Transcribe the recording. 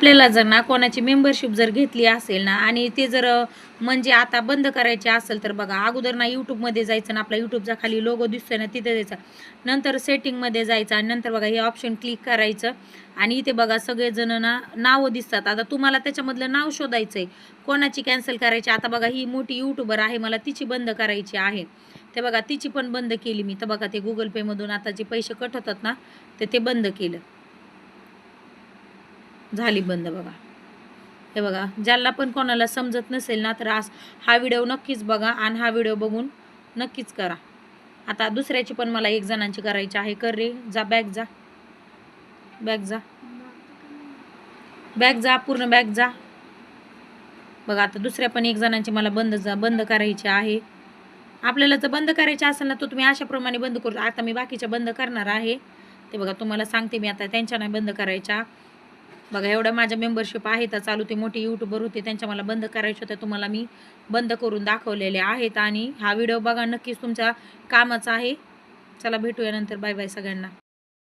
आपल्याला जर ना कोणाची मेंबरशिप जर घेतली असेल ना आणि ते जर म्हणजे आता बंद करायचे असेल तर बघा अगोदर ना यूट्यूबमध्ये जायचं ना आपला यूट्यूबचा खाली लोगो दिसतोय ना तिथे जायचं, नंतर सेटिंगमध्ये जायचं आणि नंतर बघा हे ऑप्शन क्लिक करायचं आणि इथे बघा सगळेजण ना नावं दिसतात. आता तुम्हाला त्याच्यामधलं नाव शोधायचं आहे, कोणाची कॅन्सल करायची. आता बघा ही मोठी यूट्यूबर आहे, मला तिची बंद करायची आहे. ते बघा तिची पण बंद केली मी. तर बघा ते गुगल पेमधून आता जे पैसे कट होतात ना ते बंद केलं, झाली बंद बघा. हे बघा ज्याला पण कोणाला समजत नसेल ना तर हा व्हिडिओ नक्कीच बघा आणि हा व्हिडिओ बघून नक्कीच करा. आता दुसऱ्याची पण मला एक जणांची करायची आहे. कर रे, जा बॅग जा, बॅग जा, बॅग जा, पूर्ण बॅग जा. बघा आता दुसऱ्या पण एक जणांची मला बंद करायची आहे. आपल्याला जर बंद करायचे असेल ना तर तुम्ही अशाप्रमाणे बंद करू. आता मी बाकीच्या बंद करणार आहे. ते बघा तुम्हाला सांगते मी आता त्यांच्या नाही बंद करायच्या. बघा एवढ्या माझ्या मेंबरशिप आहेत चालू, ते मोठे यूट्यूबर होते त्यांच्या मला बंद करायचे होते, तुम्हाला मी बंद करून दाखवलेले आहेत. आणि हा व्हिडिओ बघा नक्कीच तुमच्या कामाचा आहे. चला भेटूया नंतर, बाय बाय सगळ्यांना.